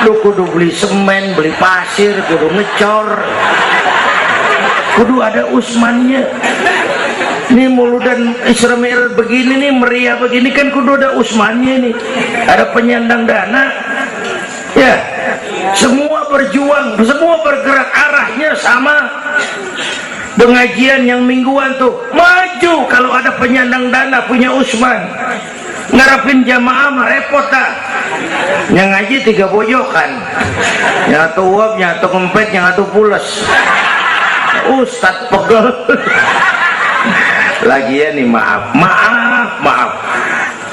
Lu kudu beli semen, beli pasir, kudu ngecor, kudu ada Utsmannya. Ini Mauludan Isra Mi'raj begini nih, meriah begini kan kudu ada Utsmannya nih. Ada penyandang dana. Ya, semua berjuang, semua bergerak, arahnya sama. Pengajian yang mingguan tuh maju. Kalau ada penyandang dana punya Usman, ngarepin jamaah mah repot tak. Yang ngaji 3 pojokan, yang satu uap, yang satu kempet, yang satu pules. Ustadz pegel. Lagian nih, maaf,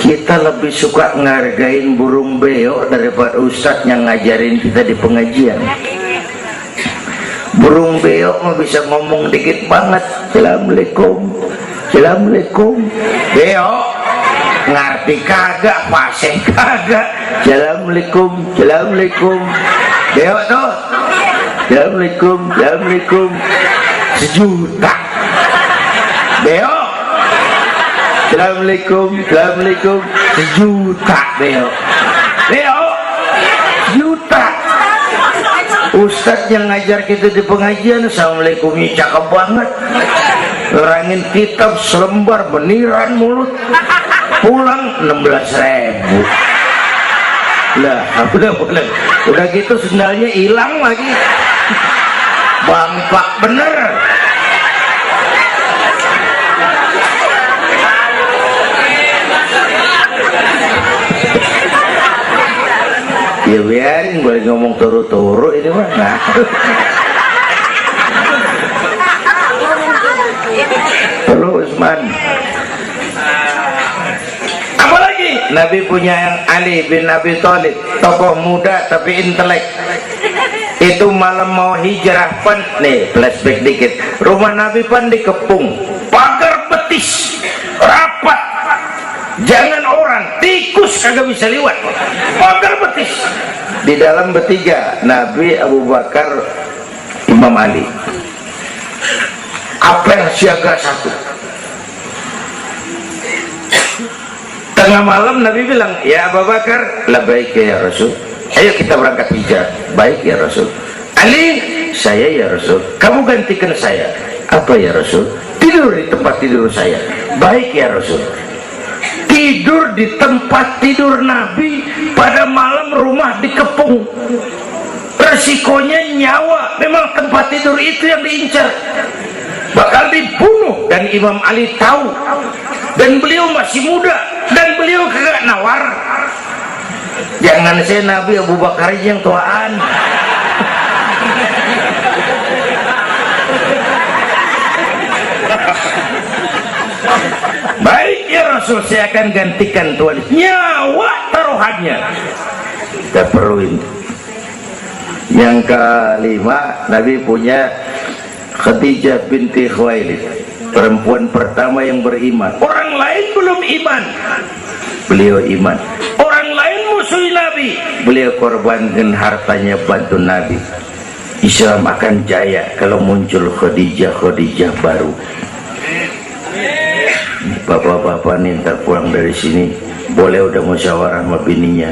kita lebih suka ngargain burung beo daripada ustadz yang ngajarin kita di pengajian. Burung beo mah bisa ngomong dikit banget, assalamualaikum, assalamualaikum. Beo ngerti kagak, fasih kagak, assalamualaikum, assalamualaikum. Beo tuh assalamualaikum, assalamualaikum. 1 juta. Beo assalamualaikum, assalamualaikum. 1 juta. Beo juta. Ustadz yang ngajar kita di pengajian, assalamualaikumnya cakep banget, nerangin kitab selembar beniran mulut, pulang 16.000. Lah udah gitu sendalnya hilang lagi, bangpak bener. Ya biarin, boleh ngomong turu-turu ini mah. Nah. Perlu Usman. Apalagi Nabi punya yang Ali bin Abi Thalib, tokoh muda tapi intelek. Itu malam mau hijrah pan, nih flashback dikit. Rumah Nabi pan dikepung, pagar betis, rapat. Jangan orang, tikus kagak bisa lewat. Pagar betis. Di dalam bertiga, Nabi, Abu Bakar, Imam Ali. Apel siaga 1. Tengah malam Nabi bilang, ya Abu Bakar, labbaik ya Rasul. Ayo kita berangkat hijrah. Baik ya Rasul. Ali, saya ya Rasul. Kamu gantikan saya. Apa ya Rasul? Tidur di tempat tidur saya. Baik ya Rasul. Tidur di tempat tidur Nabi pada malam, rumah dikepung. Resikonya nyawa. Memang tempat tidur itu yang diincar, bakal dibunuh. Dan Imam Ali tahu, dan beliau masih muda, dan beliau kagak nawar. Jangan saya Nabi, Abu Bakar yang tuaan. Baik ya Rasul, saya akan gantikan tuan. Nyawa taruhannya kita perluin. Yang kelima, Nabi punya Khadijah binti Khuwailid, perempuan pertama yang beriman. Orang lain belum iman, beliau iman. Orang lain musuh Nabi, beliau korbankan hartanya bantu Nabi. Islam akan jaya kalau muncul Khadijah baru. Bapak-bapak nih ntar pulang dari sini boleh udah musyawarah sama bininya.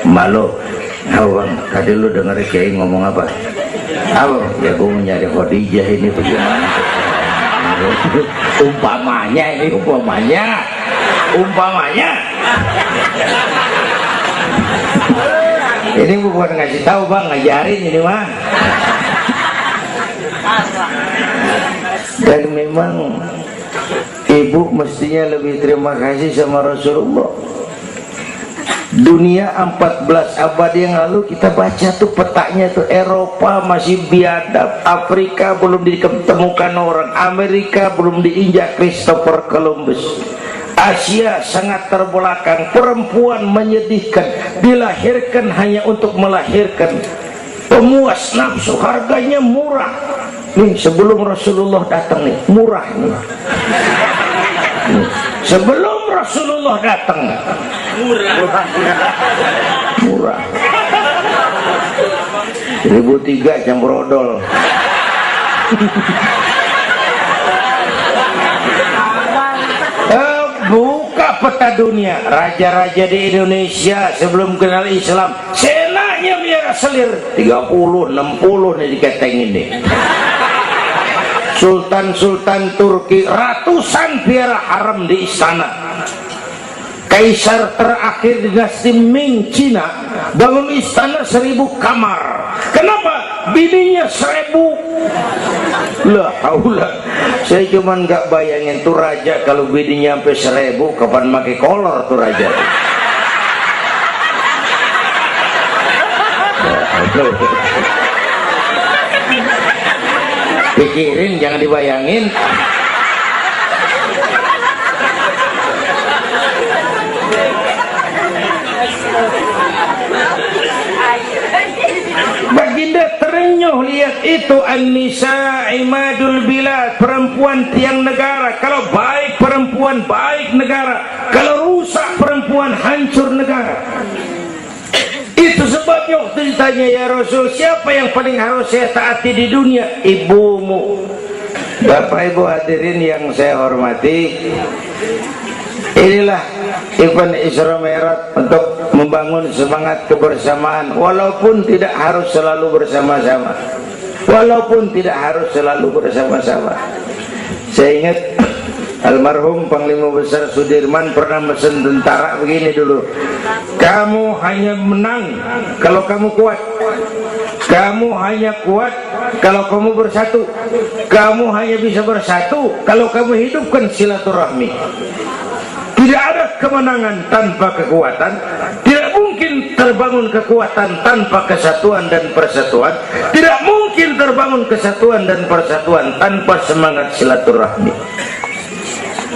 Malu, bang, tadi lu denger Kiai ngomong apa? Apa? Ya gue mau nyari Khadijah ini bagaimana? Umpamanya ini, umpamanya. Ini bukan ngasih tahu bang, ngajarin ini mah. Dan memang ibu mestinya lebih terima kasih sama Rasulullah. Dunia 14 abad yang lalu kita baca tuh petanya tuh, Eropa masih biadab, Afrika belum ditemukan orang, Amerika belum diinjak Christopher Columbus, Asia sangat terbelakang, perempuan menyedihkan, dilahirkan hanya untuk melahirkan, pemuas nafsu, harganya murah. Nih sebelum Rasulullah datang nih, murah nih. Sebelum Rasulullah datang, murah. 1003 jam brodol. Buka peta dunia, raja-raja di Indonesia sebelum kenal Islam, senanya biara selir 30, 60 nih diketengin nih. Sultan-sultan Turki ratusan biara haram di istana. Kaisar terakhir dinasti Ming Cina bangun istana 1000 kamar. Kenapa? Bininya 1000. Lah haula, saya cuman nggak bayangin tuh raja kalau bidinya sampai 1000 kapan pakai kolor tuh raja. Pikirin, jangan dibayangin. Baginda terenyuh lihat itu, an-nisa imadul bilad, perempuan tiang negara. Kalau baik perempuan baik negara, kalau rusak perempuan hancur negara. Itu sebabnya waktu ditanya, ya Rasul, siapa yang paling harus saya taati di dunia? Ibumu. Bapak Ibu hadirin yang saya hormati, inilah event Isra Mi'raj untuk membangun semangat kebersamaan, walaupun tidak harus selalu bersama-sama. Walaupun tidak harus selalu bersama-sama. Saya ingat almarhum Panglima Besar Sudirman pernah mesen tentara begini dulu, kamu hanya menang kalau kamu kuat, kamu hanya kuat kalau kamu bersatu, kamu hanya bisa bersatu kalau kamu hidupkan silaturahmi. Tidak ada kemenangan tanpa kekuatan, tidak mungkin terbangun kekuatan tanpa kesatuan dan persatuan, tidak mungkin terbangun kesatuan dan persatuan tanpa semangat silaturahmi.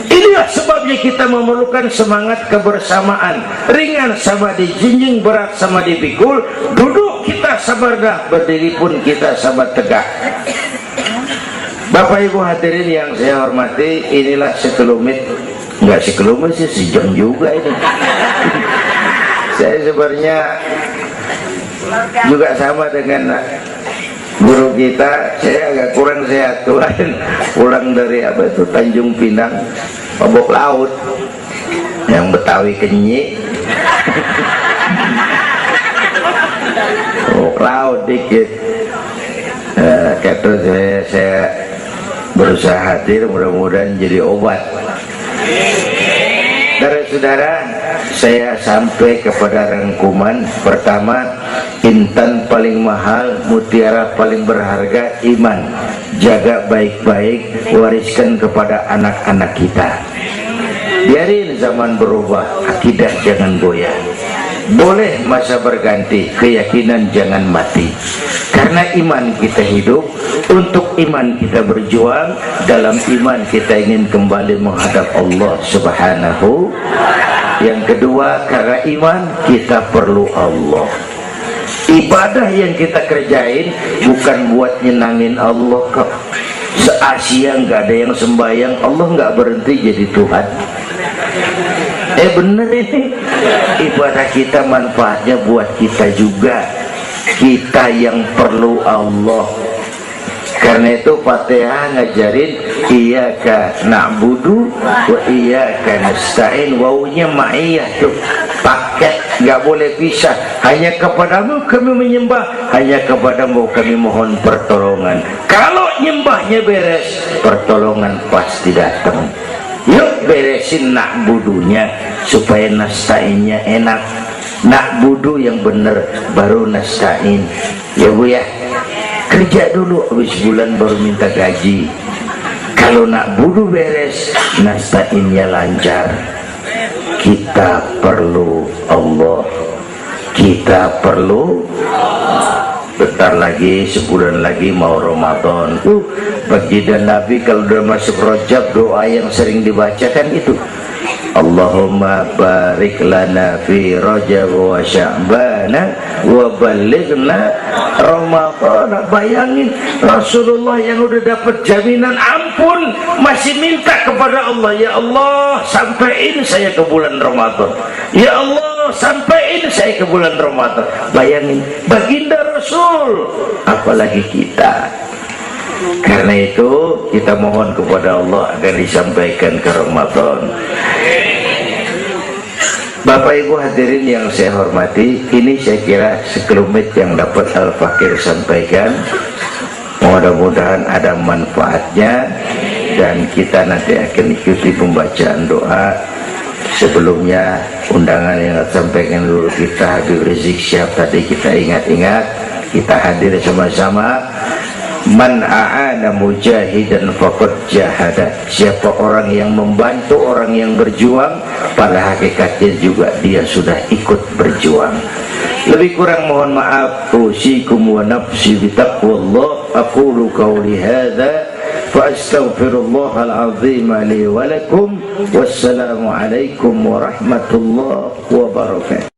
Inilah sebabnya kita memerlukan semangat kebersamaan. Ringan sama dijinjing, berat sama dipikul, duduk kita sabardah, berdiri pun kita sama tegak. Bapak Ibu hadirin yang saya hormati, inilah sekelumit, enggak sekelumit sih, sejam juga ini. Saya sebenarnya juga sama dengan guru kita, saya agak kurang sehat tuhan, pulang dari apa itu Tanjung Pinang, mabok laut, yang Betawi kenyi, mabok laut dikit. Kata saya berusaha hadir, mudah-mudahan jadi obat. Saudara-saudara, saya sampai kepada rangkuman pertama. Intan paling mahal, mutiara paling berharga, iman. Jaga baik-baik, wariskan kepada anak-anak kita. Biarin zaman berubah, akidah jangan goyah. Boleh masa berganti, keyakinan jangan mati. Karena iman kita hidup, untuk iman kita berjuang, dalam iman kita ingin kembali menghadap Allah Subhanahu. Yang kedua, karena iman kita perlu Allah. Ibadah yang kita kerjain bukan buat nyenangin Allah kok. Se-Asia nggak ada yang sembahyang, Allah nggak berhenti jadi Tuhan. Bener ini, ibadah kita manfaatnya buat kita juga, kita yang perlu Allah. Karena itu Fatihah ngajarin iyyaka na'budu wa iyyaka nasta'in, wawunya ma'iyah tuh, paket, nggak boleh pisah. Hanya kepadamu kami menyembah, hanya kepadamu kami mohon pertolongan. Kalau nyembahnya beres, pertolongan pasti datang. Yuk beresin na'budunya supaya nasta'innya enak. Na'budu yang bener baru nasta'in, ya Bu ya. Kerja dulu, habis bulan baru minta gaji. Kalau na'budu beres, nasta'innya lancar. Kita perlu Allah, kita perlu. Bentar lagi, sebulan lagi mau Ramadan. Baginda Nabi kalau udah masuk Rajab, doa yang sering dibacakan itu, Allahumma barik lana fi Rajab wa Sya'bana wa balighna Ramadan. Bayangin Rasulullah yang udah dapat jaminan ampun masih minta kepada Allah, ya Allah sampaiin saya ke bulan Ramadan, ya Allah sampaiin saya ke bulan Ramadan. Bayangin baginda Rasul, apalagi kita. Karena itu kita mohon kepada Allah agar disampaikan ke Ramadan. Bapak Ibu hadirin yang saya hormati, ini saya kira sekelumit yang dapat Al-Fakir sampaikan. Mudah-mudahan ada manfaatnya, dan kita nanti akan ikuti pembacaan doa. Sebelumnya undangan yang sampaikan dulu kita, Habib Rizik Syihab tadi kita ingat-ingat, kita hadir sama-sama. Man a'ana mujahidan faqad jahada. Siapa orang yang membantu orang yang berjuang, pada hakikatnya juga dia sudah ikut berjuang. Lebih kurang mohon maaf. Usikum wa nafsi bitaqwallah. Aqulu qawli hadza fa astaghfirullahal azim li wa lakum. Wassalamu alaikum warahmatullahi wabarakatuh.